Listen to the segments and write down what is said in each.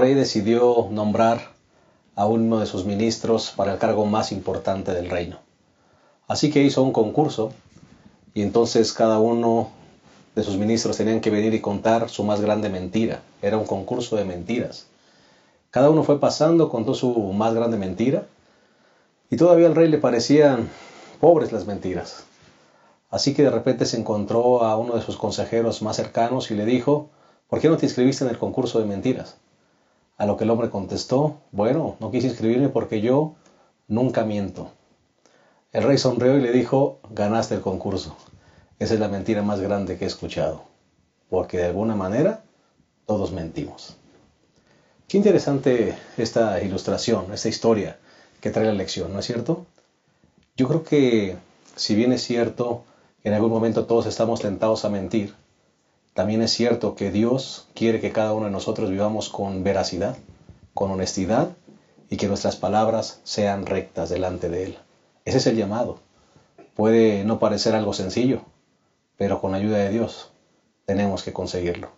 rey decidió nombrar a uno de sus ministros para el cargo más importante del reino. Así que hizo un concurso y entonces cada uno de sus ministros tenían que venir y contar su más grande mentira. Era un concurso de mentiras. Cada uno fue pasando, contó su más grande mentira y todavía al rey le parecían pobres las mentiras. Así que de repente se encontró a uno de sus consejeros más cercanos y le dijo: ¿por qué no te inscribiste en el concurso de mentiras? A lo que el hombre contestó: bueno, no quise inscribirme porque yo nunca miento. El rey sonrió y le dijo: ganaste el concurso. Esa es la mentira más grande que he escuchado, porque de alguna manera todos mentimos. Qué interesante esta ilustración, esta historia que trae la lección, ¿no es cierto? Yo creo que, si bien es cierto que en algún momento todos estamos tentados a mentir, también es cierto que Dios quiere que cada uno de nosotros vivamos con veracidad, con honestidad, y que nuestras palabras sean rectas delante de Él. Ese es el llamado. Puede no parecer algo sencillo, pero con la ayuda de Dios tenemos que conseguirlo.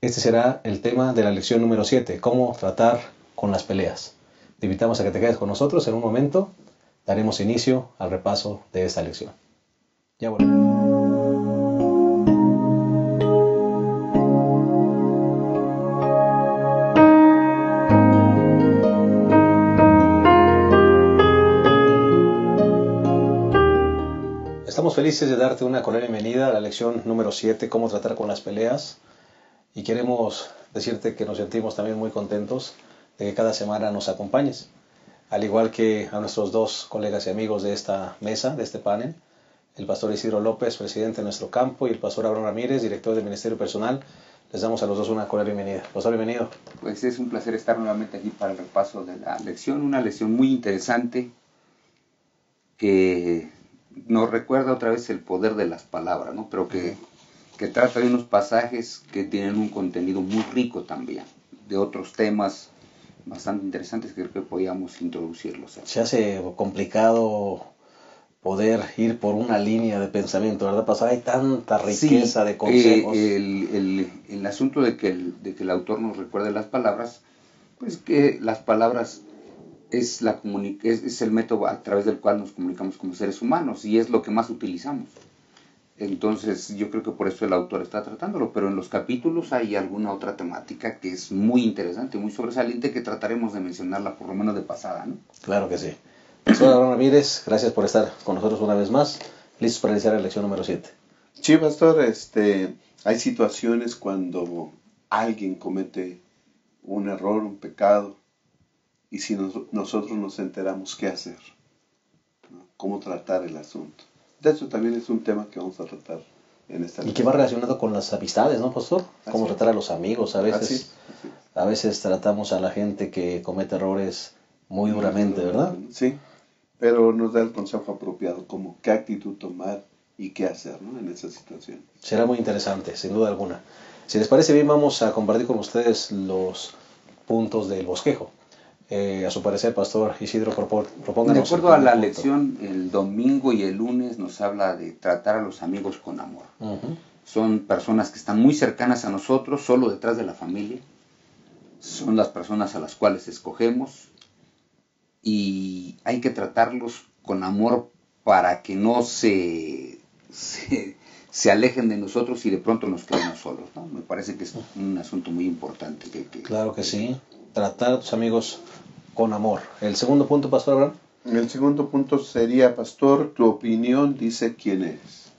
Este será el tema de la lección número 7, cómo tratar con las peleas. Te invitamos a que te quedes con nosotros. En un momento daremos inicio al repaso de esta lección. Ya volvemos. Estamos felices de darte una cordial bienvenida a la lección número 7, cómo tratar con las peleas. Y queremos decirte que nos sentimos también muy contentos de que cada semana nos acompañes. Al igual que a nuestros dos colegas y amigos de esta mesa, de este panel, el pastor Isidro López, presidente de nuestro campo, y el pastor Abraham Ramírez, director del Ministerio Personal, les damos a los dos una cordial bienvenida. Pastor, bienvenido. Pues es un placer estar nuevamente aquí para el repaso de la lección, una lección muy interesante que nos recuerda otra vez el poder de las palabras, ¿no? Pero que trata de unos pasajes que tienen un contenido muy rico también, de otros temas bastante interesantes que creo que podíamos introducirlos. Se hace complicado poder ir por una línea de pensamiento, ¿verdad, pastor? Hay tanta riqueza de consejos. El asunto de que el autor nos recuerde las palabras, pues que las palabras es el método a través del cual nos comunicamos como seres humanos y es lo que más utilizamos. Entonces yo creo que por eso el autor está tratándolo, pero en los capítulos hay alguna otra temática que es muy interesante, muy sobresaliente, que trataremos de mencionarla por lo menos de pasada, ¿no? Claro que sí. Pastor Abraham Ramírez, gracias por estar con nosotros una vez más. Listos para iniciar la lección número 7. Sí, pastor, hay situaciones cuando alguien comete un error, un pecado, y si nosotros nos enteramos qué hacer, ¿no? Cómo tratar el asunto. De hecho, también es un tema que vamos a tratar en esta lección. Y que va relacionado con las amistades, ¿no, pastor? Cómo tratar a los amigos. A veces tratamos a la gente que comete errores muy duramente, ¿verdad? Sí, pero nos da el consejo apropiado, como qué actitud tomar y qué hacer, ¿no? En esa situación. Será muy interesante, sin duda alguna. Si les parece bien, vamos a compartir con ustedes los puntos del bosquejo. A su parecer, pastor Isidro, propónganos. De acuerdo a la lección, el domingo y el lunes nos habla de tratar a los amigos con amor. Son personas que están muy cercanas a nosotros, solo detrás de la familia. Son las personas a las cuales escogemos y hay que tratarlos con amor para que no se alejen de nosotros y de pronto nos quedemos solos, ¿no? Me parece que es un asunto muy importante. Claro que sí, tratar a tus amigos con amor. ¿El segundo punto, pastor Abraham? El segundo punto sería, pastor, tu opinión dice quién eres.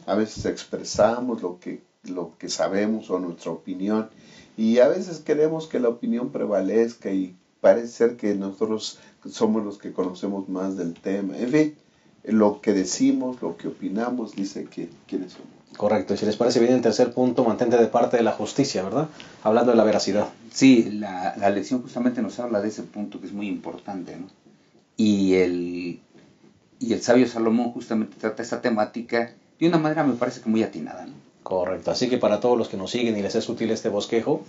A veces expresamos lo que sabemos o nuestra opinión, y a veces queremos que la opinión prevalezca y parece ser que nosotros somos los que conocemos más del tema. En fin, lo que decimos, lo que opinamos, dice quiénes somos. Correcto. Y si les parece bien, el tercer punto, mantente de parte de la justicia, ¿verdad? Hablando de la veracidad. Sí, la lección justamente nos habla de ese punto que es muy importante, ¿no? Y el sabio Salomón justamente trata esa temática de una manera, me parece que muy atinada, ¿no? Correcto. Así que para todos los que nos siguen y les es útil este bosquejo,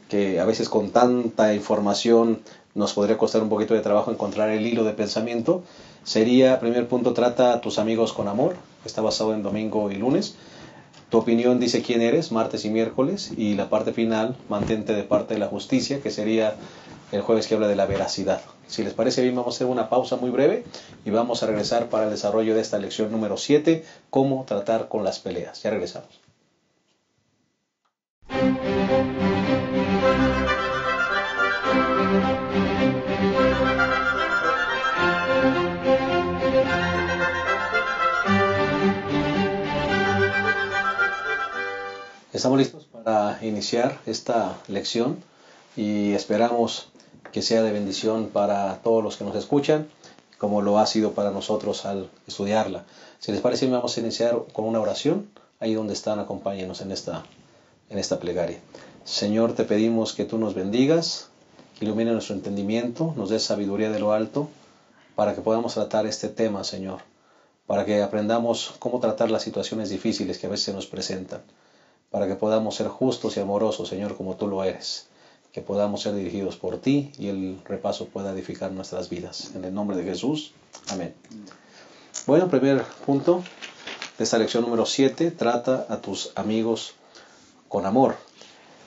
que a veces con tanta información nos podría costar un poquito de trabajo encontrar el hilo de pensamiento, sería, primer punto, trata a tus amigos con amor, que está basado en domingo y lunes. Tu opinión dice quién eres, martes y miércoles, y la parte final, mantente de parte de la justicia, que sería el jueves que habla de la veracidad. Si les parece bien, vamos a hacer una pausa muy breve y vamos a regresar para el desarrollo de esta lección número 7, cómo tratar con las peleas. Ya regresamos. Estamos listos para iniciar esta lección y esperamos que sea de bendición para todos los que nos escuchan, como lo ha sido para nosotros al estudiarla. Si les parece, vamos a iniciar con una oración. Ahí donde están, acompáñenos en esta plegaria. Señor, te pedimos que tú nos bendigas, que ilumine nuestro entendimiento, nos des sabiduría de lo alto, para que podamos tratar este tema, Señor, para que aprendamos cómo tratar las situaciones difíciles que a veces se nos presentan, para que podamos ser justos y amorosos, Señor, como tú lo eres, que podamos ser dirigidos por ti y el repaso pueda edificar nuestras vidas. En el nombre de Jesús, amén. Bueno, primer punto de esta lección número 7, trata a tus amigos con amor.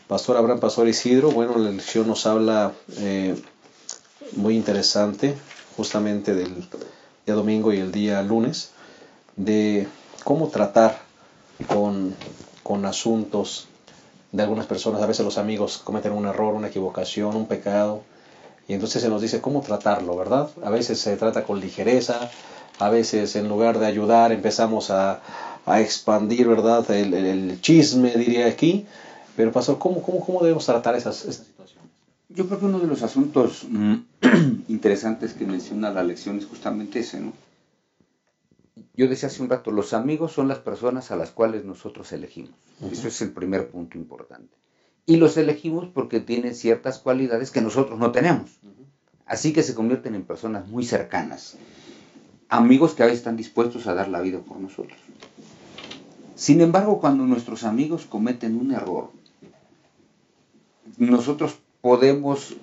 Pastor Abraham, Pastor Isidro, bueno, la lección nos habla muy interesante, justamente del día domingo y el día lunes, de cómo tratar con asuntos de algunas personas. A veces los amigos cometen un error, una equivocación, un pecado, y entonces se nos dice cómo tratarlo, ¿verdad? A veces se trata con ligereza, a veces en lugar de ayudar empezamos a expandir, ¿verdad? El chisme, diría aquí. Pero pastor, ¿cómo debemos tratar esas situaciones? Yo creo que uno de los asuntos interesantes que menciona la lección es justamente ese, ¿no? Yo decía hace un rato, los amigos son las personas a las cuales nosotros elegimos. Eso es el primer punto importante. Y los elegimos porque tienen ciertas cualidades que nosotros no tenemos. Así que se convierten en personas muy cercanas. Amigos que a veces están dispuestos a dar la vida por nosotros. Sin embargo, cuando nuestros amigos cometen un error, nosotros podemos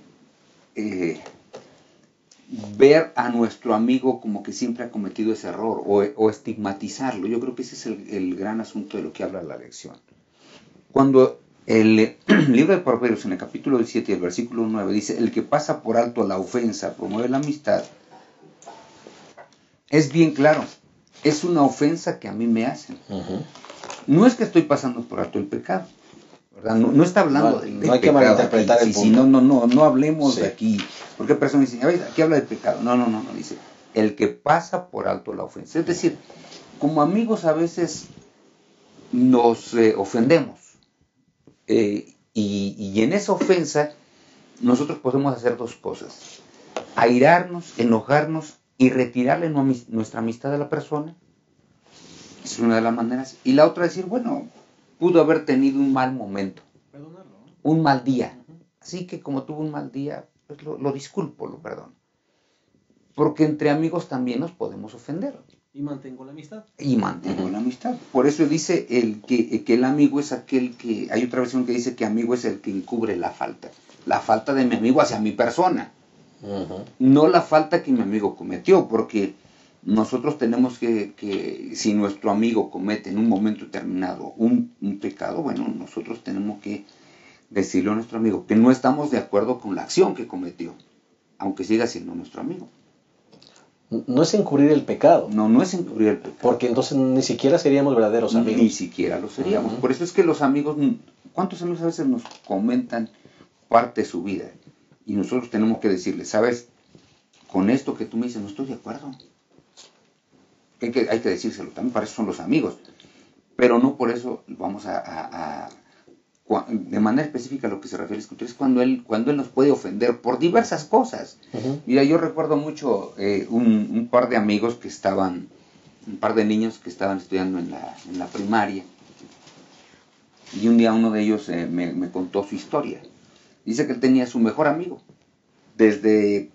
ver a nuestro amigo como que siempre ha cometido ese error o estigmatizarlo. Yo creo que ese es el gran asunto de lo que habla la lección. Cuando el libro de Proverbios en el capítulo 17 y el versículo 9 dice, el que pasa por alto la ofensa promueve la amistad, es bien claro, es una ofensa que a mí me hacen. No es que estoy pasando por alto el pecado, ¿verdad? No está hablando del hay pecado. Que malinterpretar aquí, el punto. No hablemos de aquí. Porque personas dicen, aquí habla de pecado. No, dice, el que pasa por alto la ofensa. Es decir, como amigos a veces nos ofendemos. Y en esa ofensa nosotros podemos hacer dos cosas. Airarnos, enojarnos y retirarle nuestra amistad a la persona. Es una de las maneras. Y la otra es decir, bueno, pudo haber tenido un mal momento, un mal día. Así que como tuvo un mal día, pues lo disculpo, lo perdono. Porque entre amigos también nos podemos ofender. Y mantengo la amistad. Por eso dice que el amigo es aquel que... Hay otra versión que dice que amigo es el que encubre la falta. La falta de mi amigo hacia mi persona. No la falta que mi amigo cometió, porque nosotros tenemos que si nuestro amigo comete en un momento determinado un pecado, bueno, nosotros tenemos que decirle a nuestro amigo que no estamos de acuerdo con la acción que cometió, aunque siga siendo nuestro amigo. No es encubrir el pecado. No es encubrir el pecado. Porque entonces ni siquiera seríamos verdaderos amigos. Ni siquiera lo seríamos. Por eso es que los amigos, ¿cuántos amigos a veces nos comentan parte de su vida? Y nosotros tenemos que decirle, ¿sabes? Con esto que tú me dices, no estoy de acuerdo. Hay que decírselo también, para eso son los amigos. Pero no por eso vamos de manera específica a lo que se refiere a la escritura, es cuando él nos puede ofender por diversas cosas. Mira, yo recuerdo mucho un par de amigos que estaban, un par de niños que estaban estudiando en la primaria. Y un día uno de ellos me contó su historia. Dice que él tenía su mejor amigo. Desde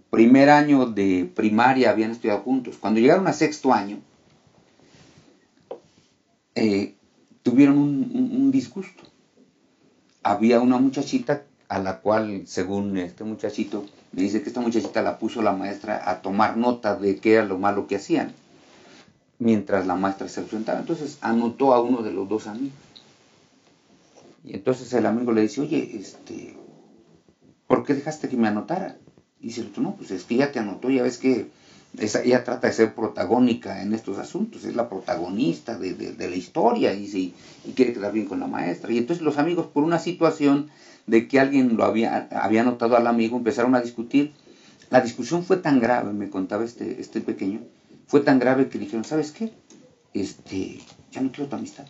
primer año de primaria habían estudiado juntos. Cuando llegaron a sexto año, tuvieron un disgusto. Había una muchachita a la cual, según este muchachito, le dice que esta muchachita la puso la maestra a tomar nota de qué era lo malo que hacían. mientras la maestra se ausentaba. Entonces anotó a uno de los dos amigos. Y entonces el amigo le dice, oye, ¿por qué dejaste que me anotara? Y dice el otro, no, pues es que ella te anotó, ya ves que ella trata de ser protagónica en estos asuntos, es la protagonista de la historia y quiere quedar bien con la maestra. Y entonces los amigos, por una situación de que alguien lo había anotado al amigo, empezaron a discutir. La discusión fue tan grave, me contaba este pequeño, fue tan grave que dijeron, ¿sabes qué? Ya no quiero tu amistad.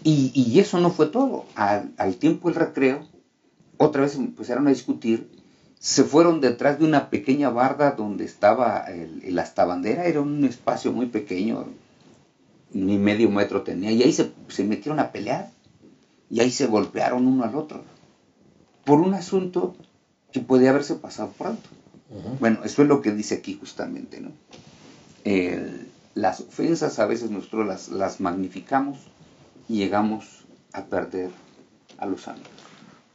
Y eso no fue todo. Al tiempo del recreo, otra vez empezaron a discutir, se fueron detrás de una pequeña barda donde estaba el astabandera, era un espacio muy pequeño, ni medio metro tenía, y ahí se metieron a pelear, y ahí se golpearon uno al otro, por un asunto que podía haberse pasado pronto. Bueno, eso es lo que dice aquí justamente, ¿no? Las ofensas a veces nosotros las magnificamos y llegamos a perder a los amigos.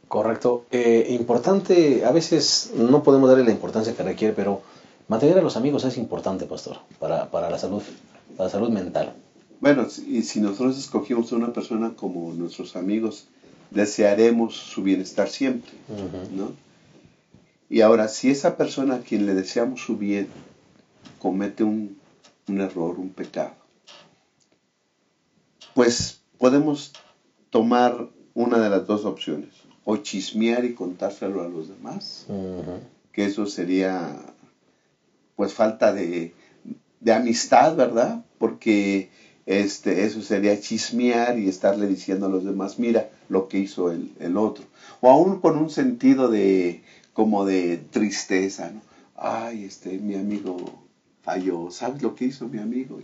Correcto. Importante, a veces no podemos darle la importancia que requiere, pero mantener a los amigos es importante, pastor, para la salud mental. Bueno, y si nosotros escogimos a una persona como nuestros amigos, desearemos su bienestar siempre, ¿no? Y ahora, si esa persona a quien le deseamos su bien comete un error, un pecado, pues podemos tomar una de las dos opciones, o chismear y contárselo a los demás, que eso sería pues falta de amistad, ¿verdad? Porque eso sería chismear y estarle diciendo a los demás, mira lo que hizo el otro, o aún con un sentido como de tristeza, ¿no? Ay, mi amigo falló, ¿sabes lo que hizo mi amigo?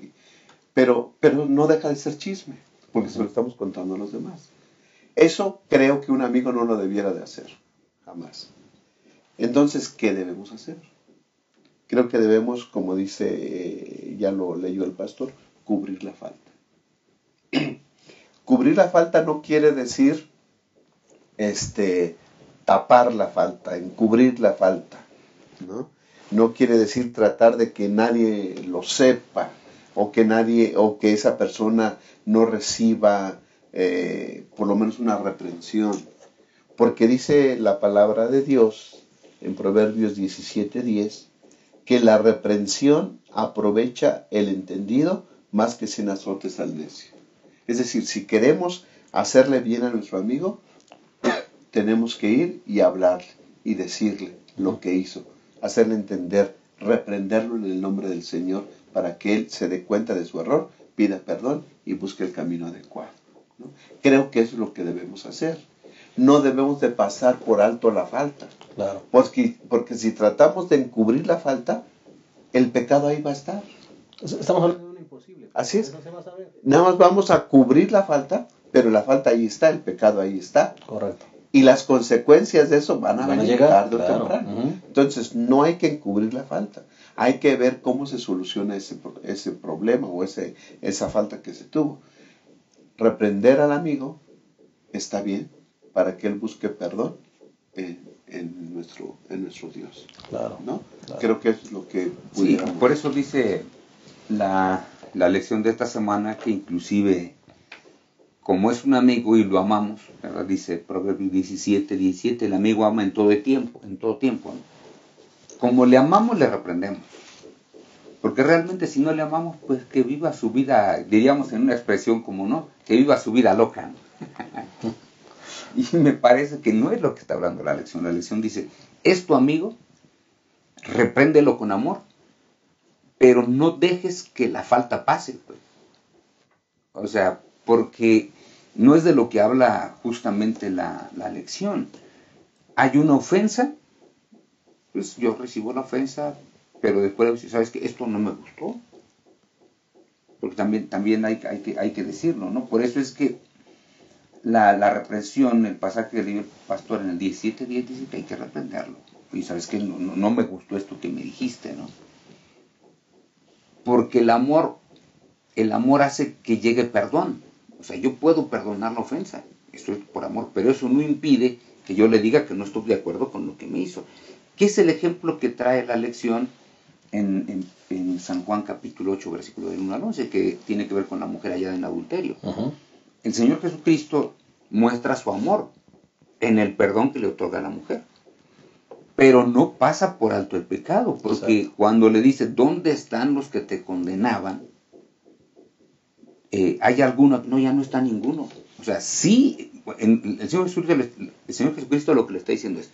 Pero no deja de ser chisme, porque se lo estamos contando a los demás. Eso creo que un amigo no lo debiera de hacer, jamás. Entonces, ¿qué debemos hacer? Creo que debemos, como dice, ya lo leyó el pastor, cubrir la falta. Cubrir la falta no quiere decir tapar la falta, encubrir la falta, ¿no? No quiere decir tratar de que nadie lo sepa, o que esa persona no reciba por lo menos una reprensión. Porque dice la palabra de Dios en Proverbios 17:10, que la reprensión aprovecha el entendido más que 100 azotes al necio. Es decir, si queremos hacerle bien a nuestro amigo, tenemos que ir y hablarle y decirle lo que hizo, hacerle entender, reprenderlo en el nombre del Señor para que él se dé cuenta de su error, pida perdón y busque el camino adecuado, ¿no? Creo que eso es lo que debemos hacer. No debemos de pasar por alto la falta. Claro. Porque si tratamos de encubrir la falta, el pecado ahí va a estar. Estamos hablando de un imposible. Así es. No se va a saber. Nada más vamos a cubrir la falta, pero la falta ahí está, el pecado ahí está. Correcto. Y las consecuencias de eso van a venir tarde o claro. temprano. Entonces, no hay que encubrir la falta. Hay que ver cómo se soluciona ese problema o esa falta que se tuvo. Reprender al amigo está bien para que él busque perdón en nuestro Dios. Claro, ¿no? Claro. Creo que es lo que pudiéramos. Sí, por eso dice la lección de esta semana que inclusive, como es un amigo y lo amamos, ¿verdad? Dice Proverbios 17:17, el amigo ama en todo tiempo, ¿no? Como le amamos, le reprendemos. Porque realmente si no le amamos, pues que viva su vida, diríamos en una expresión como, ¿no? Que viva su vida loca, ¿no? Y me parece que no es lo que está hablando la lección. La lección dice, es tu amigo, repréndelo con amor, pero no dejes que la falta pase, pues. O sea, porque no es de lo que habla justamente la lección. Hay una ofensa, pues yo recibo la ofensa, pero después, ¿sabes qué? Esto no me gustó. Porque también hay que decirlo, ¿no? Por eso es que la reprensión, el pasaje que leyó el pastor en el 17:10 dice que hay que reprenderlo. Y ¿sabes qué? No me gustó esto que me dijiste, ¿no? Porque el amor hace que llegue perdón. O sea, yo puedo perdonar la ofensa, eso es por amor, pero eso no impide que yo le diga que no estoy de acuerdo con lo que me hizo. ¿Qué es el ejemplo que trae la lección en San Juan capítulo 8, versículo del 1 al 11, que tiene que ver con la mujer hallada en adulterio. El Señor Jesucristo muestra su amor en el perdón que le otorga a la mujer, pero no pasa por alto el pecado, porque exacto, cuando le dice, ¿dónde están los que te condenaban? ¿Hay alguno? No, ya no está ninguno. O sea, sí, el Señor Jesucristo lo que le está diciendo es,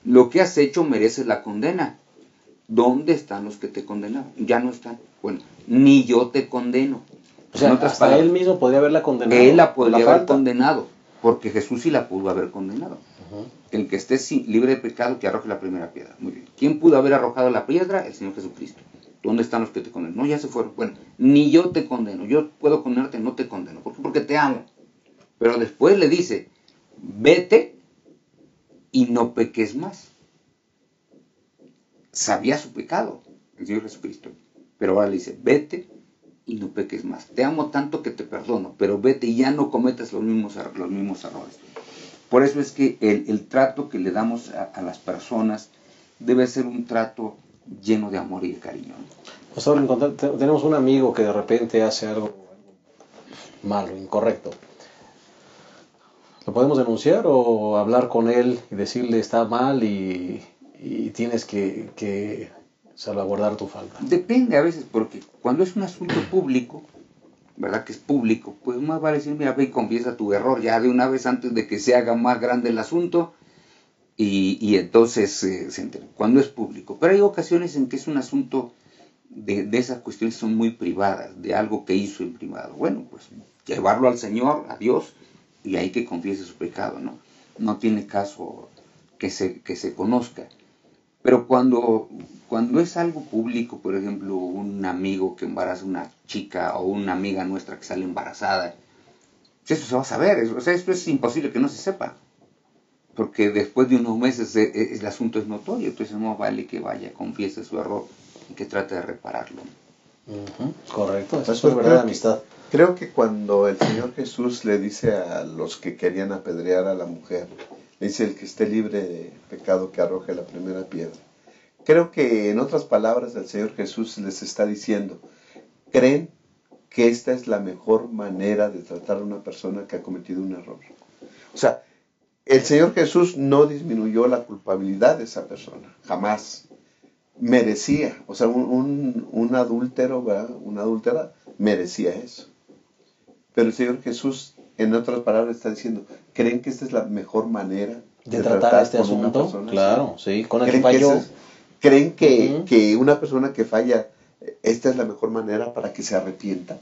lo que has hecho merece la condena. ¿Dónde están los que te condenaban? Ya no están. Bueno, ni yo te condeno. O sea, hasta palabras, él mismo podría haberla condenado. Él la podría haber condenado, porque Jesús sí la pudo haber condenado. El que esté libre de pecado, que arroje la primera piedra. Muy bien. ¿Quién pudo haber arrojado la piedra? El Señor Jesucristo. ¿Dónde están los que te condenan? No, ya se fueron. Bueno, ni yo te condeno. Yo puedo condenarte, no te condeno. ¿Por qué? Porque te amo. Pero después le dice, vete y no peques más. Sabía su pecado, el Señor Jesucristo. Pero ahora le dice, vete y no peques más. Te amo tanto que te perdono, pero vete y ya no cometas los mismos errores. Por eso es que el trato que le damos a las personas debe ser un trato lleno de amor y de cariño. Pues ahora tenemos un amigo que de repente hace algo malo, incorrecto. ¿Lo podemos denunciar o hablar con él y decirle está mal y tienes que salvaguardar tu falta? Depende a veces, porque cuando es un asunto público, ¿verdad? Que es público, pues más vale decir, mira, ve y confiesa tu error ya de una vez antes de que se haga más grande el asunto y entonces se entera. Cuando es público. Pero hay ocasiones en que es un asunto de esas cuestiones son muy privadas, de algo que hizo en privado. Bueno, pues llevarlo al Señor, a Dios, y ahí que confiese su pecado, ¿no? No tiene caso que se conozca. Pero cuando es algo público, por ejemplo, un amigo que embaraza a una chica o una amiga nuestra que sale embarazada, pues eso se va a saber. O sea, esto es imposible que no se sepa. Porque después de unos meses el asunto es notorio. Entonces no vale que vaya, confiese su error y que trate de repararlo. Correcto, eso es verdad, amistad. Creo que cuando el Señor Jesús le dice a los que querían apedrear a la mujer, le dice el que esté libre de pecado que arroje la primera piedra. Creo que en otras palabras el Señor Jesús les está diciendo, ¿creen que esta es la mejor manera de tratar a una persona que ha cometido un error? O sea, el Señor Jesús no disminuyó la culpabilidad de esa persona, jamás. Merecía, o sea, un adúltero, ¿verdad? Una adúltera merecía eso. Pero el Señor Jesús, en otras palabras, está diciendo, ¿creen que esta es la mejor manera de tratar este asunto? Claro, sí, con el que falló. ¿Creen que una persona que falla, esta es la mejor manera para que se arrepienta?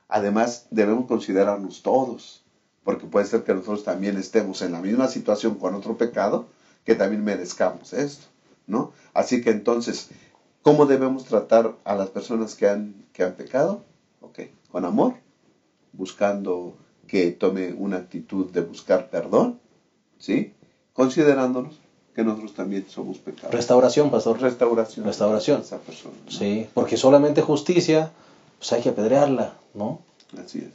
Además, debemos considerarnos todos, porque puede ser que nosotros también estemos en la misma situación con otro pecado, que también merezcamos esto, ¿no? Así que entonces, ¿cómo debemos tratar a las personas que han pecado? Con amor, buscando que tome una actitud de buscar perdón, ¿sí? Considerándonos que nosotros también somos pecadores. Restauración, pastor. Restauración. De esa persona, ¿no? Sí, porque solamente justicia, pues hay que apedrearla, ¿no? Así es.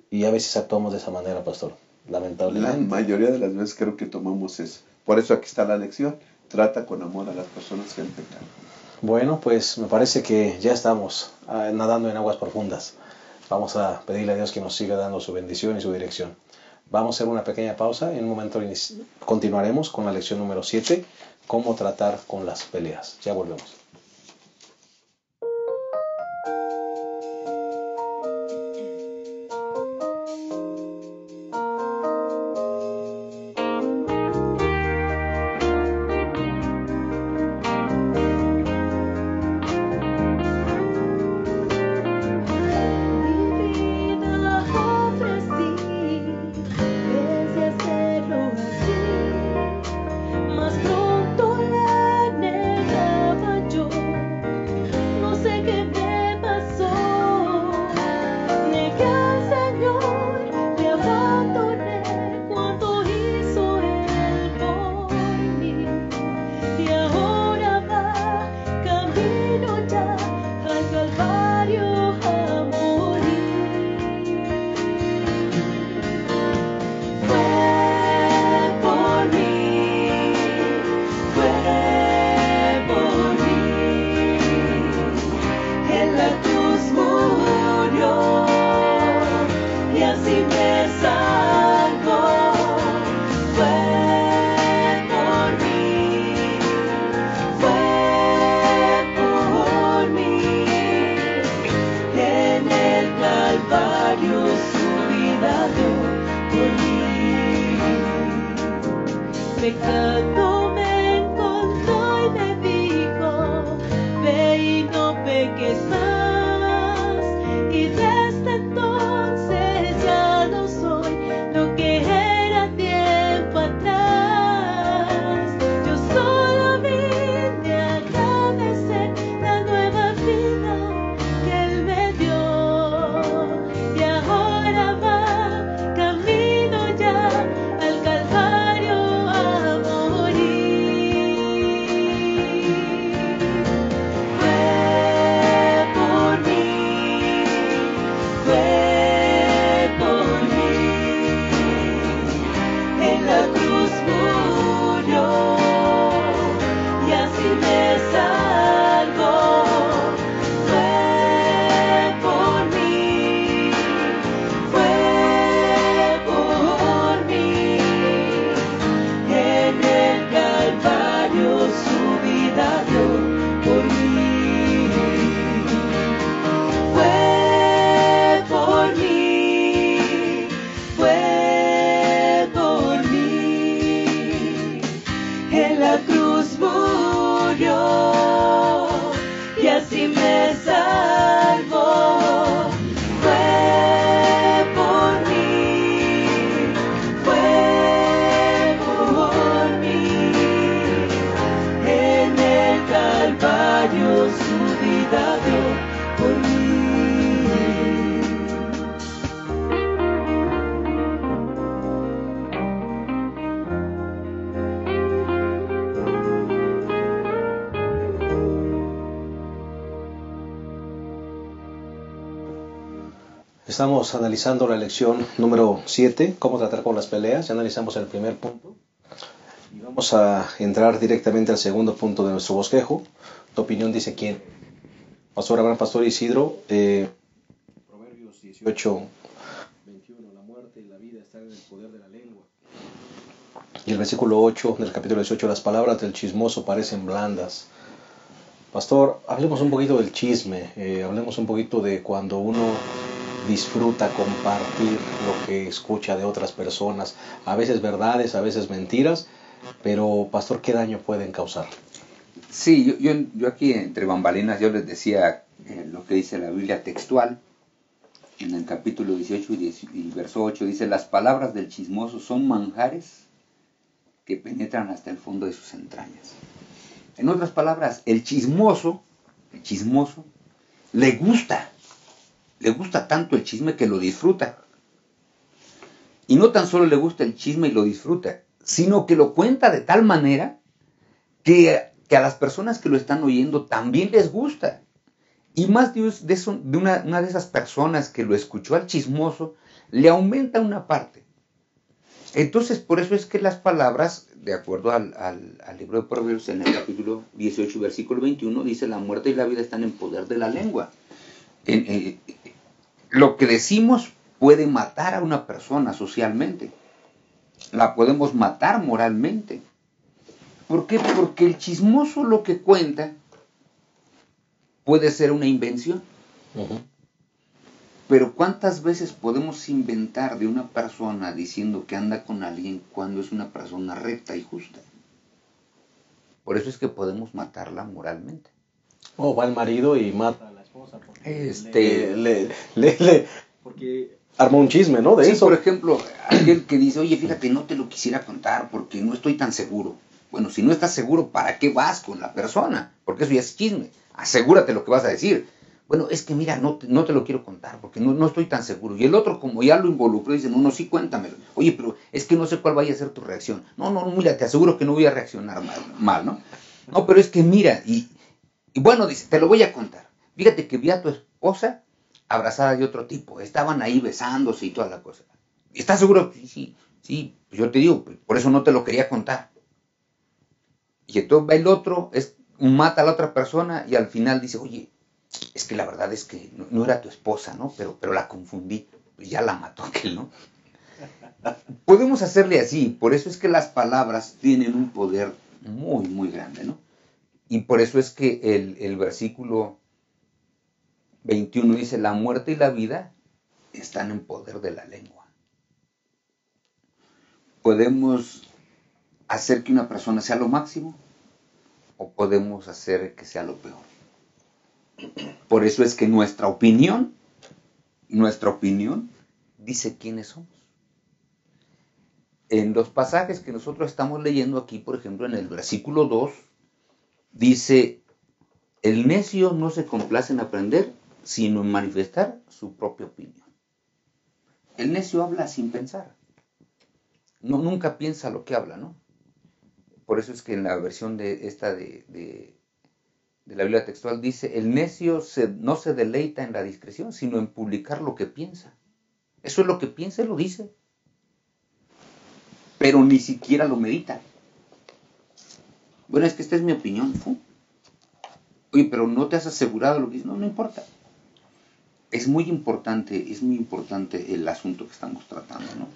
Y a veces actuamos de esa manera, pastor, lamentablemente. La mayoría de las veces creo que tomamos eso. Por eso aquí está la lección. Trata con amor a las personas que han pecado. Bueno, pues me parece que ya estamos nadando en aguas profundas. Vamos a pedirle a Dios que nos siga dando su bendición y su dirección. Vamos a hacer una pequeña pausa. En un momento continuaremos con la lección número 7, cómo tratar con las peleas. Ya volvemos. pecado me encontró y me dijo, ve y no peques más. Y desde entonces ya no soy lo que era tiempo atrás. Yo solo vine a agradecer la nueva vida que Él me dio. Y ahora va camino ya al Calvario a morir. Fue por mí, fue por mí. En la cruz murió y así me salvó. Fue por mí, fue por mí. En el Calvario su vida dio por mí. Fue por mí, fue por mí. En la cruz murió y así me salvó. Fue por mí, fue por mí. En el Calvario su vida dio por mí. Estamos analizando la lección número 7, cómo tratar con las peleas. Ya analizamos el primer punto y vamos a entrar directamente al segundo punto de nuestro bosquejo. Tu opinión dice quién. Pastor Abraham, Pastor Isidro, Proverbios 18, 21, la muerte y la vida están en el poder de la lengua. Y el versículo 8 del capítulo 18, las palabras del chismoso parecen blandas. Pastor, hablemos un poquito del chisme, hablemos un poquito de cuando uno disfruta compartir lo que escucha de otras personas, a veces verdades, a veces mentiras, pero pastor, ¿qué daño pueden causar? Sí, yo aquí entre bambalinas yo les decía lo que dice la Biblia textual, en el capítulo 18 y verso 8, dice, las palabras del chismoso son manjares que penetran hasta el fondo de sus entrañas. En otras palabras, el chismoso le gusta tanto el chisme que lo disfruta. Y no tan solo le gusta el chisme y lo disfruta, sino que lo cuenta de tal manera que a las personas que lo están oyendo también les gusta. Y más de una de esas personas que lo escuchó al chismoso, le aumenta una parte. Entonces, por eso es que las palabras, de acuerdo al libro de Proverbios, en el capítulo 18, versículo 21, dice, la muerte y la vida están en poder de la lengua. Lo que decimos puede matar a una persona socialmente. La podemos matar moralmente. ¿Por qué? Porque el chismoso lo que cuenta puede ser una invención. Uh-huh. Pero ¿cuántas veces podemos inventar de una persona diciendo que anda con alguien cuando es una persona recta y justa? Por eso es que podemos matarla moralmente. Va el marido y mata a la esposa porque porque armó un chisme, ¿no? De eso. Por ejemplo, aquel que dice, oye, fíjate, no te lo quisiera contar porque no estoy tan seguro. Bueno, si no estás seguro, ¿para qué vas con la persona? Porque eso ya es chisme. Asegúrate lo que vas a decir. Bueno, es que mira, no te lo quiero contar porque no estoy tan seguro. Y el otro, como ya lo involucró, dice, no, sí, cuéntamelo. Oye, pero es que no sé cuál vaya a ser tu reacción. No, mira, te aseguro que no voy a reaccionar mal, ¿no? No, pero es que mira, y bueno, dice, te lo voy a contar. Fíjate que vi a tu esposa abrazada de otro tipo. Estaban ahí besándose y toda la cosa. ¿Estás seguro? Sí, pues yo te digo, por eso no te lo quería contar. Y entonces va el otro, mata a la otra persona y al final dice, oye, es que la verdad es que no era tu esposa, ¿no? Pero la confundí, pues ya la mató aquel, ¿no? Podemos hacerle así, por eso es que las palabras tienen un poder muy, muy grande, ¿no? Y por eso es que el versículo 21 dice, la muerte y la vida están en poder de la lengua. Podemos hacer que una persona sea lo máximo o podemos hacer que sea lo peor. Por eso es que nuestra opinión dice quiénes somos. En los pasajes que nosotros estamos leyendo aquí, por ejemplo, en el versículo 2, dice, el necio no se complace en aprender, sino en manifestar su propia opinión. El necio habla sin pensar. No, nunca piensa lo que habla, ¿no? Por eso es que en la versión de la Biblia textual dice, el necio no se deleita en la discreción, sino en publicar lo que piensa. Eso es lo que piensa y lo dice. Pero ni siquiera lo medita. Bueno, es que esta es mi opinión. Oye, pero no te has asegurado lo que dices. No, no importa. Es muy importante el asunto que estamos tratando, ¿no?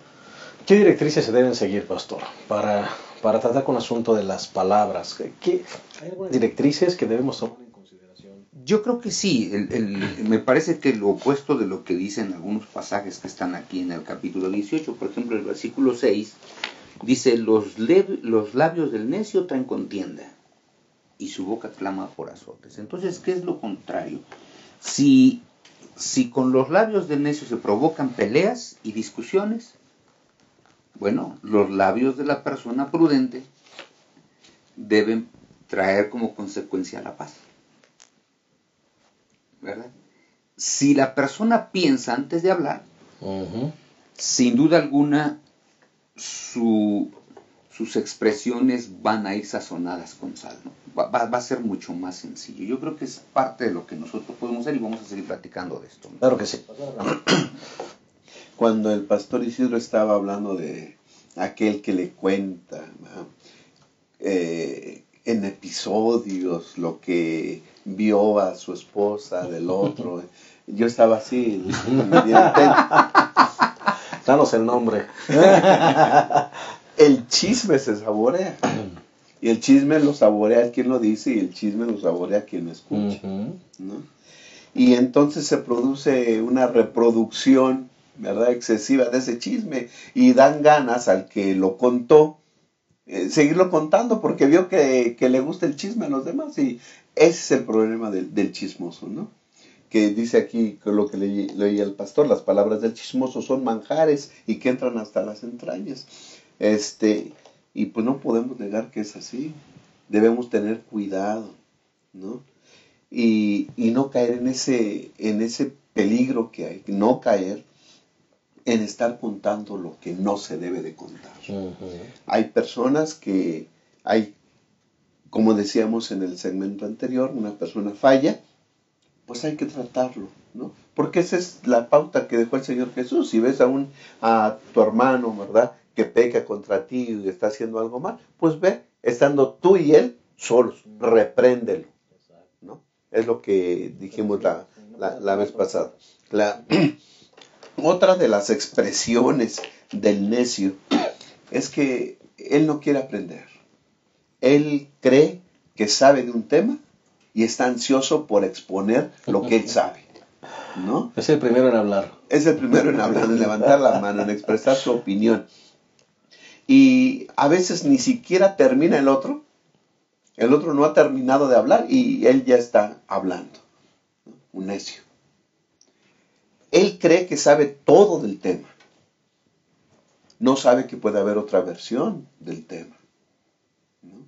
¿Qué directrices se deben seguir, pastor, para tratar con el asunto de las palabras? ¿Hay algunas directrices que debemos tomar en consideración? Yo creo que sí. Me parece que lo opuesto de lo que dicen algunos pasajes que están aquí en el capítulo 18, por ejemplo, el versículo 6, dice, los labios del necio traen contienda y su boca clama por azotes. Entonces, ¿qué es lo contrario? Si con los labios del necio se provocan peleas y discusiones, bueno, los labios de la persona prudente deben traer como consecuencia la paz, ¿verdad? Si la persona piensa antes de hablar, sin duda alguna sus expresiones van a ir sazonadas con sal, ¿no? Va a ser mucho más sencillo. Yo creo que es parte de lo que nosotros podemos hacer y vamos a seguir platicando de esto, ¿no? Claro que sí. Cuando el pastor Isidro estaba hablando de aquel que le cuenta en episodios lo que vio a su esposa del otro, yo estaba así, Danos el nombre. El chisme se saborea. Y el chisme lo saborea quien lo dice y el chisme lo saborea quien lo escucha, ¿no? Y entonces se produce una reproducción, ¿verdad?, excesiva de ese chisme y dan ganas al que lo contó seguirlo contando porque vio que le gusta el chisme a los demás, y ese es el problema del chismoso, ¿no? Que dice aquí lo que leía el pastor, las palabras del chismoso son manjares y que entran hasta las entrañas. Y pues no podemos negar que es así. Debemos tener cuidado, ¿no? Y no caer en ese peligro que hay, no caer en estar contando lo que no se debe de contar. Hay personas que como decíamos en el segmento anterior, una persona falla, pues hay que tratarlo, ¿no? Porque esa es la pauta que dejó el Señor Jesús. Si ves a tu hermano, ¿verdad?, que peca contra ti y está haciendo algo mal, pues ve, estando tú y él solos, repréndelo, ¿no? Es lo que dijimos la vez pasada. Otra de las expresiones del necio es que él no quiere aprender. Él cree que sabe de un tema y está ansioso por exponer lo que él sabe, ¿no? Es el primero en hablar. Es el primero en hablar, en levantar la mano, en expresar su opinión. Y a veces ni siquiera termina el otro no ha terminado de hablar y él ya está hablando, ¿no? Un necio. Él cree que sabe todo del tema. No sabe que puede haber otra versión del tema, ¿no?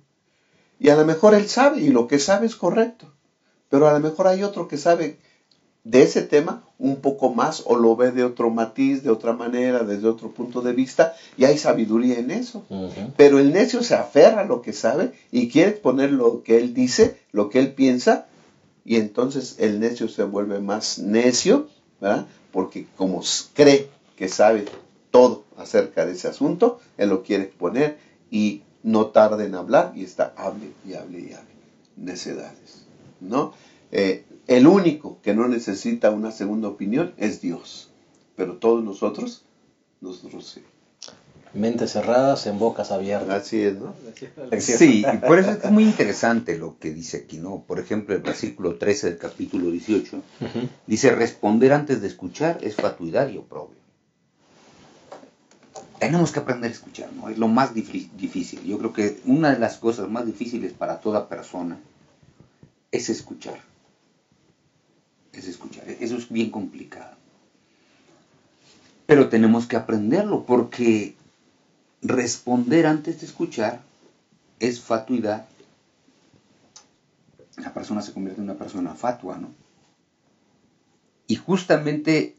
Y a lo mejor él sabe, y lo que sabe es correcto, pero a lo mejor hay otro que sabe de ese tema un poco más, o lo ve de otro matiz, de otra manera, desde otro punto de vista, y hay sabiduría en eso. Pero el necio se aferra a lo que sabe y quiere exponer lo que él dice, lo que él piensa, y entonces el necio se vuelve más necio, ¿verdad? Porque como cree que sabe todo acerca de ese asunto, él lo quiere exponer y no tarda en hablar y está hable y hable y hable. Necedades, ¿no? El único que no necesita una segunda opinión es Dios, pero todos nosotros sí. Mentes cerradas en bocas abiertas. Así es, ¿no? Sí, y por eso es muy interesante lo que dice aquí, ¿no? Por ejemplo, el versículo 13 del capítulo 18, dice, responder antes de escuchar es fatuidad y oprobio. tenemos que aprender a escuchar, ¿no? Es lo más difícil. Yo creo que una de las cosas más difíciles para toda persona es escuchar. Es escuchar. Eso es bien complicado. Pero tenemos que aprenderlo, porque responder antes de escuchar es fatuidad. La persona se convierte en una persona fatua, ¿no? Y justamente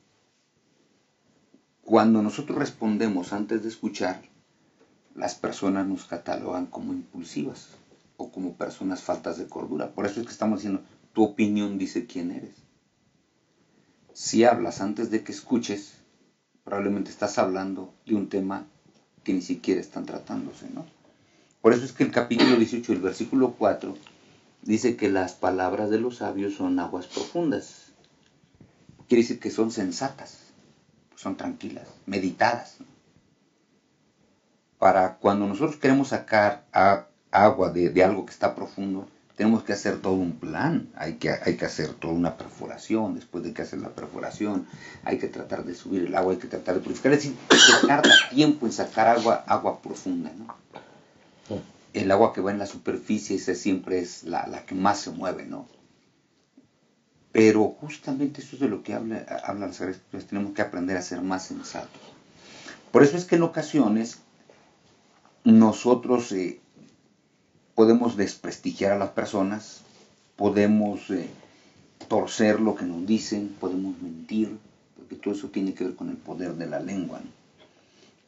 cuando nosotros respondemos antes de escuchar, las personas nos catalogan como impulsivas o como personas faltas de cordura. Por eso es que estamos diciendo, tu opinión dice quién eres. Si hablas antes de que escuches, probablemente estás hablando de un tema que ni siquiera están tratándose, ¿no? Por eso es que el capítulo 18, el versículo 4, dice que las palabras de los sabios son aguas profundas. Quiere decir que son sensatas, son tranquilas, meditadas, ¿no? Para cuando nosotros queremos sacar agua de algo que está profundo, tenemos que hacer todo un plan. Hay que hacer toda una perforación. Después de que hacer la perforación, hay que tratar de subir el agua, hay que tratar de purificar. Es decir, se tarda tiempo en sacar agua profunda, ¿no? El agua que va en la superficie, esa siempre es la que más se mueve, ¿no? Pero justamente eso es de lo que habla las Sagradas Escrituras. Tenemos que aprender a ser más sensatos. Por eso es que en ocasiones nosotros podemos desprestigiar a las personas, podemos torcer lo que nos dicen, podemos mentir, porque todo eso tiene que ver con el poder de la lengua, ¿no?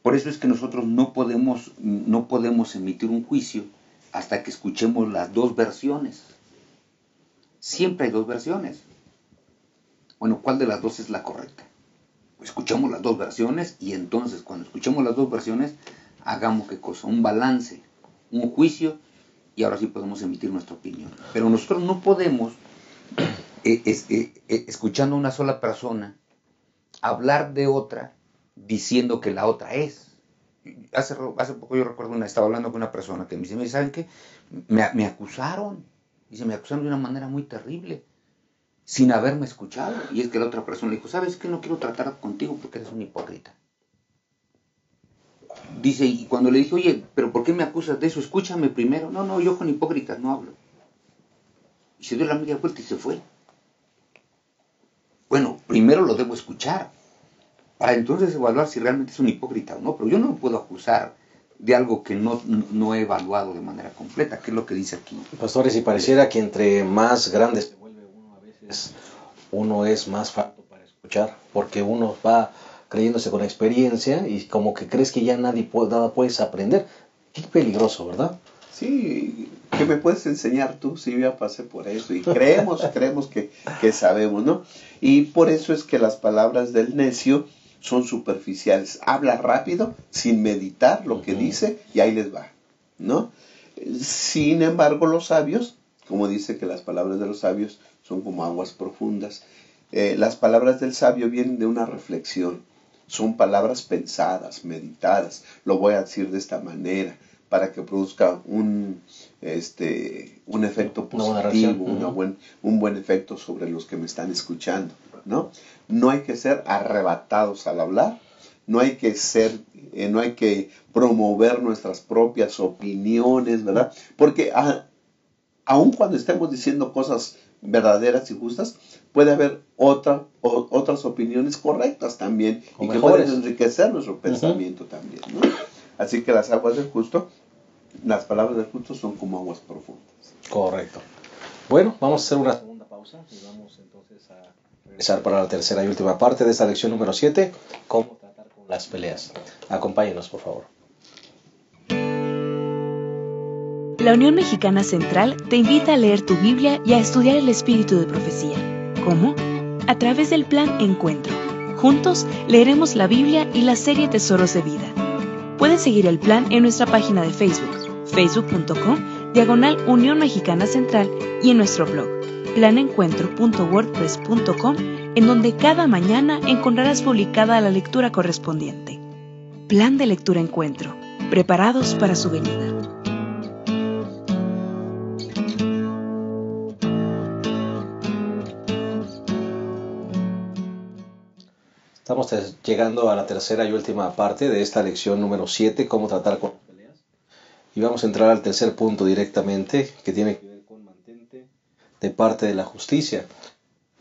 Por eso es que nosotros no podemos emitir un juicio hasta que escuchemos las dos versiones. Siempre hay dos versiones. Bueno, ¿cuál de las dos es la correcta? Pues escuchemos las dos versiones, y entonces cuando escuchemos las dos versiones, hagamos ¿qué cosa? Un balance, un juicio, y ahora sí podemos emitir nuestra opinión. Pero nosotros no podemos, escuchando a una sola persona, hablar de otra diciendo que la otra es. Hace poco yo recuerdo estaba hablando con una persona que me dice, ¿saben qué? Me acusaron. Dice, me acusaron de una manera muy terrible, sin haberme escuchado. Y es que la otra persona le dijo, ¿sabes qué? No quiero tratar contigo porque eres un hipócrita. Dice, y cuando le dije, oye, ¿pero por qué me acusas de eso? Escúchame primero. No, yo con hipócritas no hablo. Y se dio la media vuelta y se fue. Bueno, primero lo debo escuchar, para entonces evaluar si realmente es un hipócrita o no. Pero yo no lo puedo acusar de algo que no he evaluado de manera completa, que es lo que dice aquí. Pastores, y pareciera que entre más grande se vuelve uno, a veces uno es más falto para escuchar, porque uno va creyéndose con experiencia y como que crees que ya nada puedes aprender. Qué peligroso, ¿verdad? Sí, ¿qué me puedes enseñar tú? Sí, ya pasé por eso y creemos que sabemos, ¿no? Y por eso es que las palabras del necio son superficiales. Habla rápido, sin meditar lo que dice, y ahí les va, ¿no? Sin embargo, los sabios, como dice que las palabras de los sabios son como aguas profundas, las palabras del sabio vienen de una reflexión. Son palabras pensadas, meditadas. Lo voy a decir de esta manera para que produzca un efecto positivo, un buen efecto sobre los que me están escuchando, ¿no? No hay que ser arrebatados al hablar, no hay que promover nuestras propias opiniones, ¿verdad? Porque aun cuando estemos diciendo cosas verdaderas y justas, puede haber otras opiniones correctas también, y que pueden enriquecer nuestro pensamiento también, ¿no? Así que las palabras del justo son como aguas profundas. Correcto. Bueno, vamos a hacer una segunda pausa y vamos entonces a regresar para la tercera y última parte de esta lección número 7, cómo tratar con las peleas. Acompáñenos, por favor. La Unión Mexicana Central te invita a leer tu Biblia y a estudiar el espíritu de profecía. ¿Cómo? A través del Plan Encuentro. Juntos leeremos la Biblia y la serie Tesoros de Vida. Puedes seguir el plan en nuestra página de Facebook, facebook.com/Unión Mexicana Central, y en nuestro blog, planencuentro.wordpress.com, en donde cada mañana encontrarás publicada la lectura correspondiente. Plan de Lectura Encuentro. Preparados para su venida. Estamos llegando a la tercera y última parte de esta lección número 7, cómo tratar con las peleas. Y vamos a entrar al tercer punto directamente, que tiene que ver con mantente de parte de la justicia.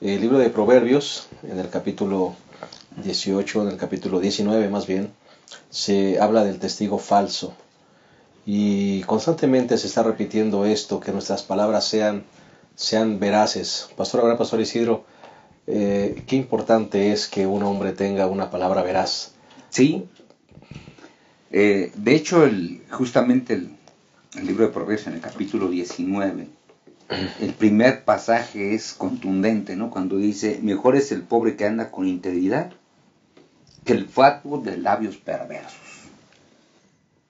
El libro de Proverbios, en el capítulo 18, en el capítulo 19 más bien, se habla del testigo falso. Y constantemente se está repitiendo esto, que nuestras palabras sean veraces. Pastor Isidro, qué importante es que un hombre tenga una palabra veraz. Sí. De hecho, justamente el libro de Proverbios, en el capítulo 19, el primer pasaje es contundente, ¿no? Cuando dice: mejor es el pobre que anda con integridad que el fatuo de labios perversos.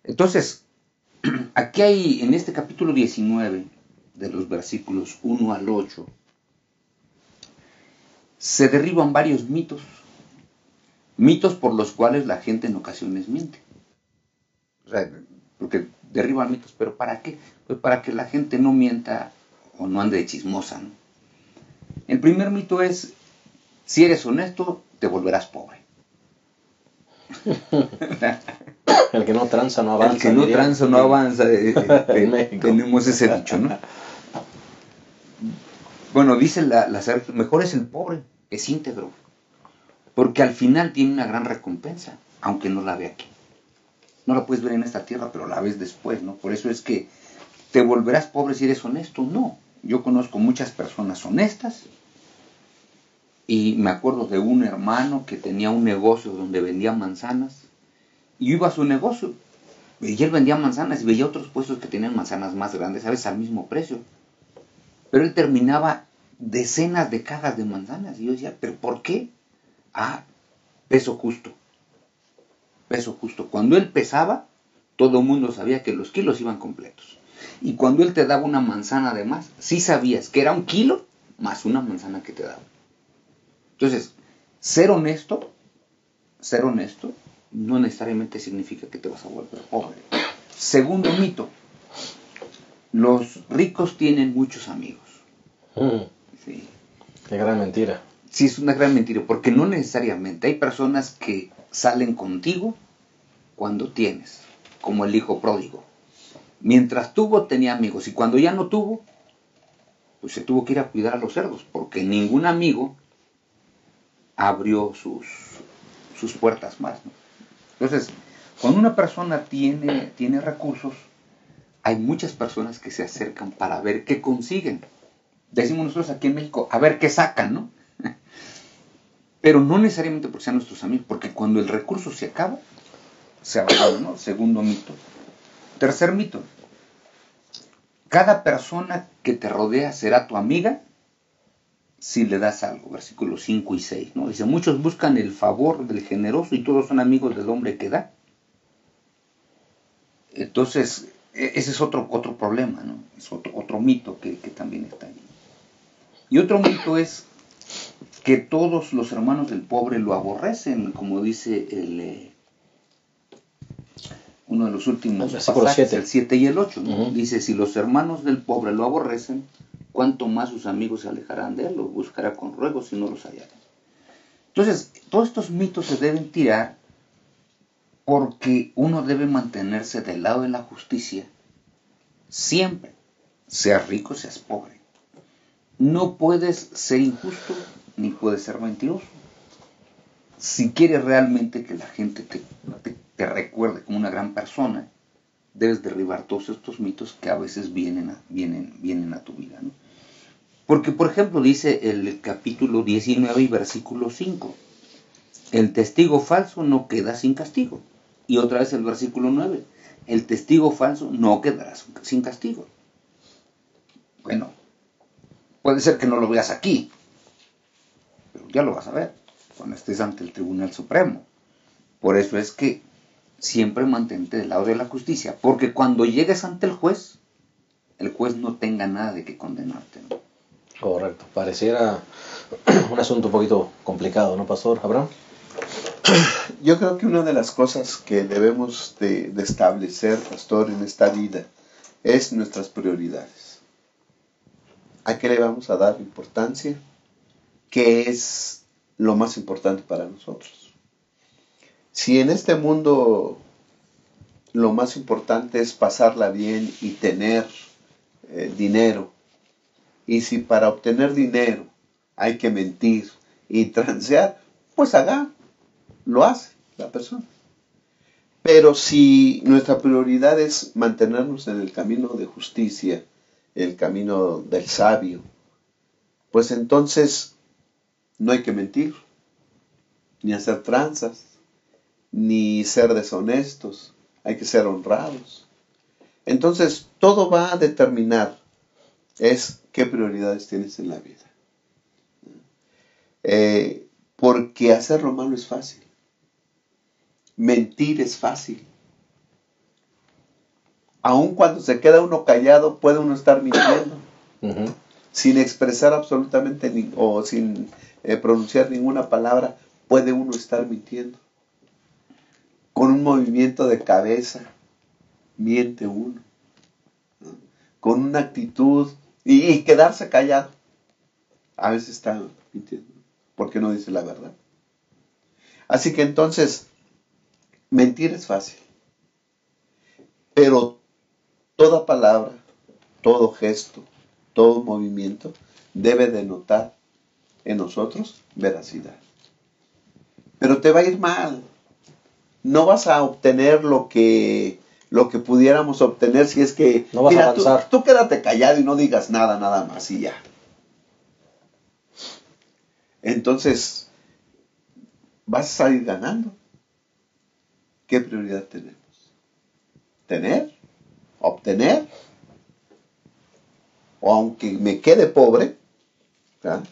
Entonces, aquí hay, en este capítulo 19, de los versículos 1 al 8, se derriban varios mitos por los cuales la gente en ocasiones miente. O sea, porque derriban mitos, pero ¿para qué? Pues para que la gente no mienta o no ande de chismosa, ¿no? El primer mito es: si eres honesto, te volverás pobre. El que no tranza no avanza. El que no tranza no avanza. Tenemos ese dicho, ¿no? Bueno, dice mejor es el pobre, es íntegro, porque al final tiene una gran recompensa, aunque no la ve aquí. No la puedes ver en esta tierra, pero la ves después, ¿no? Por eso es que te volverás pobre si eres honesto. No, yo conozco muchas personas honestas, y me acuerdo de un hermano que tenía un negocio donde vendía manzanas, y iba a su negocio, y él vendía manzanas, y veía otros puestos que tenían manzanas más grandes, ¿sabes?, al mismo precio. Pero él terminaba decenas de cajas de manzanas, y yo decía: ¿pero por qué? Peso justo. Peso justo. Cuando él pesaba, todo el mundo sabía que los kilos iban completos. Y cuando él te daba una manzana de más, sí sabías que era 1 kilo más una manzana que te daba. Entonces, ser honesto no necesariamente significa que te vas a volver pobre. Segundo mito: los ricos tienen muchos amigos. Sí. Qué gran mentira. Sí, es una gran mentira, porque no necesariamente. Hay personas que salen contigo cuando tienes, como el hijo pródigo. Mientras tuvo, tenía amigos, y cuando ya no tuvo, pues se tuvo que ir a cuidar a los cerdos, porque ningún amigo abrió sus puertas más, ¿no? Entonces, cuando una persona tiene recursos, hay muchas personas que se acercan para ver qué consiguen. Decimos nosotros aquí en México, a ver qué sacan, ¿no? Pero no necesariamente porque sean nuestros amigos, porque cuando el recurso se acaba, se acaba, ¿no? Segundo mito. Tercer mito: cada persona que te rodea será tu amiga si le das algo. Versículos 5 y 6, ¿no? Dice: muchos buscan el favor del generoso y todos son amigos del hombre que da. Entonces, ese es otro problema, ¿no? Es otro mito que también está ahí. Y otro mito es que todos los hermanos del pobre lo aborrecen, como dice uno de los últimos pasajes, el 7 y el 8, ¿no? Dice: si los hermanos del pobre lo aborrecen, cuánto más sus amigos se alejarán de él, lo buscará con ruegos y no los hallará. Entonces, todos estos mitos se deben tirar, porque uno debe mantenerse del lado de la justicia siempre, seas rico, seas pobre. No puedes ser injusto ni puedes ser mentiroso. Si quieres realmente que la gente te recuerde como una gran persona, debes derribar todos estos mitos que a veces vienen a tu vida, ¿no? Porque, por ejemplo, dice el capítulo 19 y versículo 5: el testigo falso no queda sin castigo. Y otra vez el versículo 9: el testigo falso no quedará sin castigo. Bueno, puede ser que no lo veas aquí, pero ya lo vas a ver cuando estés ante el Tribunal Supremo. Por eso es que siempre mantente del lado de la justicia, porque cuando llegues ante el juez no tenga nada de que condenarte, ¿no? Correcto. Pareciera un asunto un poquito complicado, ¿no, Pastor Abraham? Yo creo que una de las cosas que debemos de establecer, Pastor, en esta vida es nuestras prioridades. ¿A qué le vamos a dar importancia? ¿Qué es lo más importante para nosotros? Si en este mundo lo más importante es pasarla bien y tener dinero, y si para obtener dinero hay que mentir y transear, pues lo hace la persona. Pero si nuestra prioridad es mantenernos en el camino de justicia, el camino del sabio, pues entonces no hay que mentir, ni hacer tranzas, ni ser deshonestos, hay que ser honrados. Entonces todo va a determinar es qué prioridades tienes en la vida. Porque hacer lo malo es fácil. Mentir es fácil. Aun cuando se queda uno callado, puede uno estar mintiendo. Sin expresar absolutamente o sin pronunciar ninguna palabra, puede uno estar mintiendo. Con un movimiento de cabeza, miente uno. Con una actitud y quedarse callado. A veces está mintiendo, porque no dice la verdad. Así que entonces, mentir es fácil. Pero toda palabra, todo gesto, todo movimiento debe denotar en nosotros veracidad. Pero te va a ir mal. No vas a obtener lo que pudiéramos obtener si es que... No vas a avanzar. Tú quédate callado y no digas nada más y ya. Entonces, vas a salir ganando. ¿Qué prioridad tenemos? ¿Tener? ¿Obtener? O aunque me quede pobre, ¿verdad?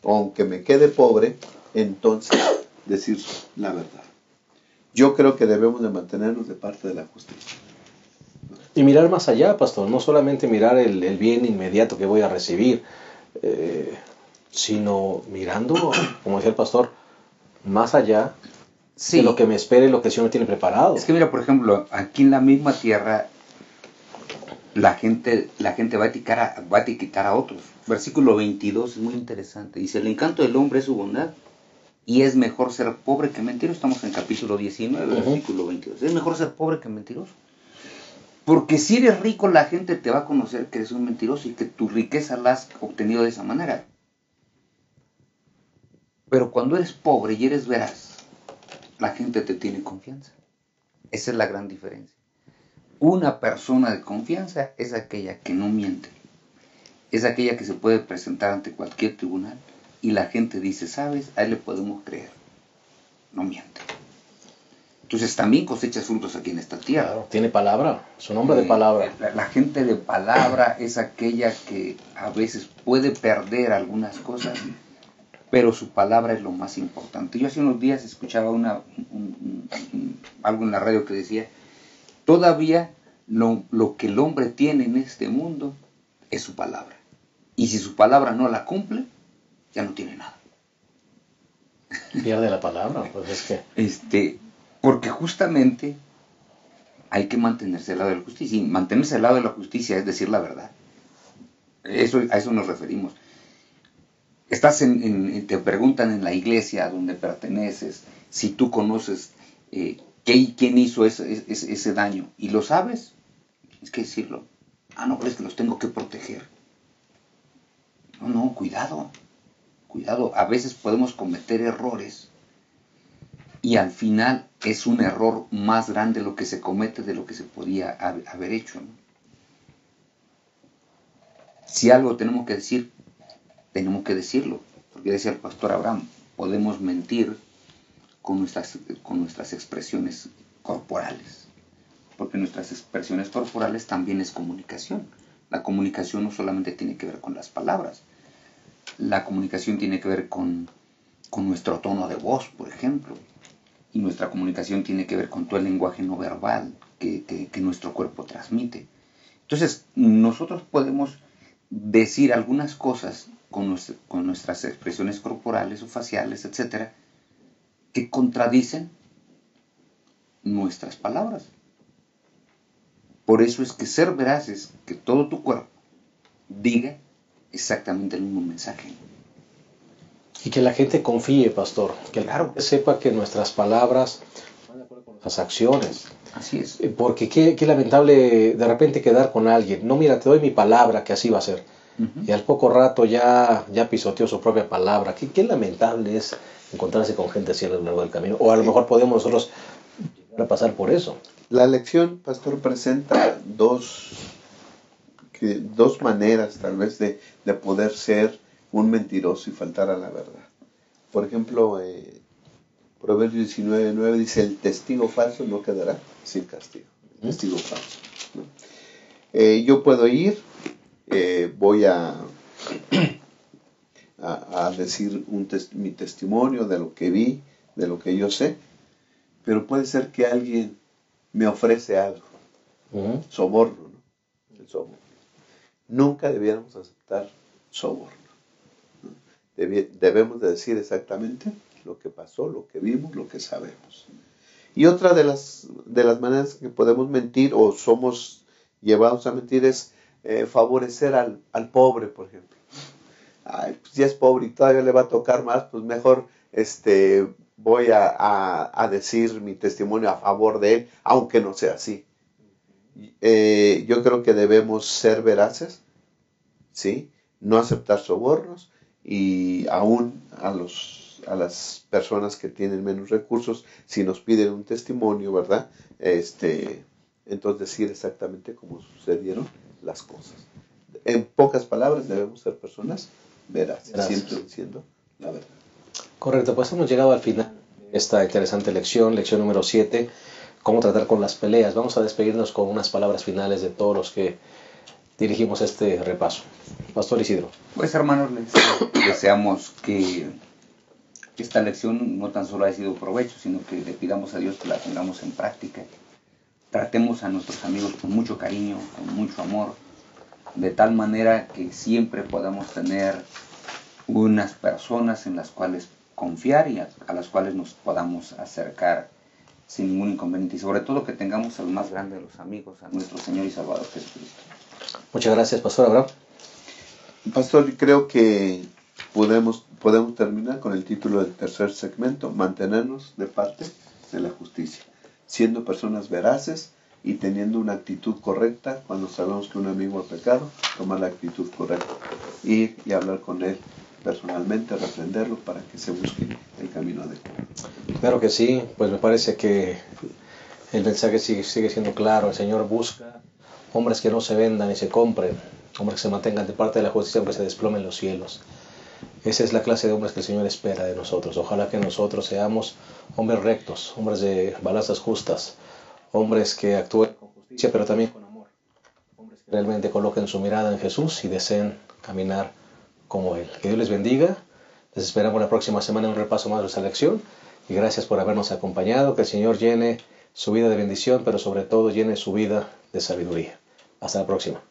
O aunque me quede pobre, entonces decir la verdad. Yo creo que debemos de mantenernos de parte de la justicia. Y mirar más allá, pastor, no solamente mirar el bien inmediato que voy a recibir, sino mirando, como decía el pastor, más allá de lo que me espere, lo que el Señor me tiene preparado. Es que mira, por ejemplo, aquí en la misma tierra, la gente va a etiquetar a otros. Versículo 22 es muy interesante. Dice, el encanto del hombre es su bondad, y es mejor ser pobre que mentiroso. Estamos en capítulo 19, versículo 22. Es mejor ser pobre que mentiroso. Porque si eres rico, la gente te va a conocer que eres un mentiroso y que tu riqueza la has obtenido de esa manera. Pero cuando eres pobre y eres veraz, la gente te tiene confianza. Esa es la gran diferencia. Una persona de confianza es aquella que no miente. Es aquella que se puede presentar ante cualquier tribunal y la gente dice, ¿sabes? A él le podemos creer. No miente. Entonces también cosechas frutos aquí en esta tierra. Claro, tiene palabra, su nombre de palabra. La gente de palabra es aquella que a veces puede perder algunas cosas, pero su palabra es lo más importante. Yo hace unos días escuchaba algo en la radio que decía, todavía lo que el hombre tiene en este mundo es su palabra. Y si su palabra no la cumple, ya no tiene nada. Pierde la palabra, pues es que... Porque justamente hay que mantenerse al lado de la justicia. Y mantenerse al lado de la justicia es decir la verdad. A eso nos referimos. Te preguntan en la iglesia a donde perteneces, si tú conoces quién hizo ese daño. ¿Y lo sabes? Tienes que decirlo. No, pero es que los tengo que proteger. No, cuidado. Cuidado, a veces podemos cometer errores y al final es un error más grande lo que se comete de lo que se podía haber hecho, ¿no? Si algo tenemos que decir, tenemos que decirlo. Porque decía el pastor Abraham, podemos mentir con nuestras expresiones corporales. Porque nuestras expresiones corporales también es comunicación. La comunicación no solamente tiene que ver con las palabras. La comunicación tiene que ver con nuestro tono de voz, por ejemplo. Y nuestra comunicación tiene que ver con todo el lenguaje no verbal que nuestro cuerpo transmite. Entonces, nosotros podemos decir algunas cosas con nuestras expresiones corporales o faciales, etcétera, que contradicen nuestras palabras. Por eso es que ser veraz es que todo tu cuerpo diga exactamente el mismo mensaje. Y que la gente confíe, pastor, que Claro. sepa que nuestras palabras las acciones. Así es. Porque qué lamentable de repente quedar con alguien. No, mira, te doy mi palabra que así va a ser. Y al poco rato ya pisoteó su propia palabra. Qué lamentable es encontrarse con gente así a lo largo del camino. O a lo mejor podemos nosotros llegar a pasar por eso. La lección, pastor, presenta dos maneras tal vez de poder ser un mentiroso y faltar a la verdad. Por ejemplo, Proverbios 19:9 dice: el testigo falso no quedará sin castigo. El testigo falso, ¿no? Yo puedo ir, voy a decir mi testimonio de lo que vi, de lo que yo sé, pero puede ser que alguien me ofrece algo, soborno, ¿no? El soborno. Nunca debiéramos aceptar soborno, ¿no? Debemos de decir exactamente lo que pasó, lo que vimos, lo que sabemos. Y otra de las maneras que podemos mentir o somos llevados a mentir es favorecer al pobre, por ejemplo. Ay, pues ya es pobre y todavía le va a tocar más, pues mejor voy a decir mi testimonio a favor de él, aunque no sea así. Yo creo que debemos ser veraces, ¿sí? No aceptar sobornos, y aún a las personas que tienen menos recursos, si nos piden un testimonio, ¿verdad? Entonces decir exactamente cómo sucedieron las cosas. En pocas palabras, debemos ser personas veraces, siempre diciendo la verdad. Correcto, pues hemos llegado al final de esta interesante lección número 7, cómo tratar con las peleas. Vamos a despedirnos con unas palabras finales de todos los que dirigimos este repaso. Pastor Isidro. Pues hermanos, les deseamos que esta lección no tan solo haya sido provecho, sino que le pidamos a Dios que la pongamos en práctica. Tratemos a nuestros amigos con mucho cariño, con mucho amor, de tal manera que siempre podamos tener unas personas en las cuales confiar y a las cuales nos podamos acercar sin ningún inconveniente, y sobre todo que tengamos al más grande de los amigos, a nuestro Señor y Salvador Jesucristo. Muchas gracias, Pastor Abraham. Pastor, creo que podemos terminar con el título del tercer segmento: mantenernos de parte de la justicia, siendo personas veraces y teniendo una actitud correcta. Cuando sabemos que un amigo ha pecado, tomar la actitud correcta, ir y hablar con él personalmente, reprenderlo para que se busque el camino adecuado. Claro que sí, pues me parece que el mensaje sigue siendo claro. El Señor busca hombres que no se vendan ni se compren, hombres que se mantengan de parte de la justicia, aunque se desplomen los cielos. Esa es la clase de hombres que el Señor espera de nosotros. Ojalá que nosotros seamos hombres rectos, hombres de balanzas justas, hombres que actúen con justicia, pero también con amor, hombres que realmente coloquen su mirada en Jesús y deseen caminar como Él. Que Dios les bendiga. Les esperamos la próxima semana en un repaso más de esta lección, y gracias por habernos acompañado. Que el Señor llene su vida de bendición, pero sobre todo llene su vida de sabiduría. Hasta la próxima.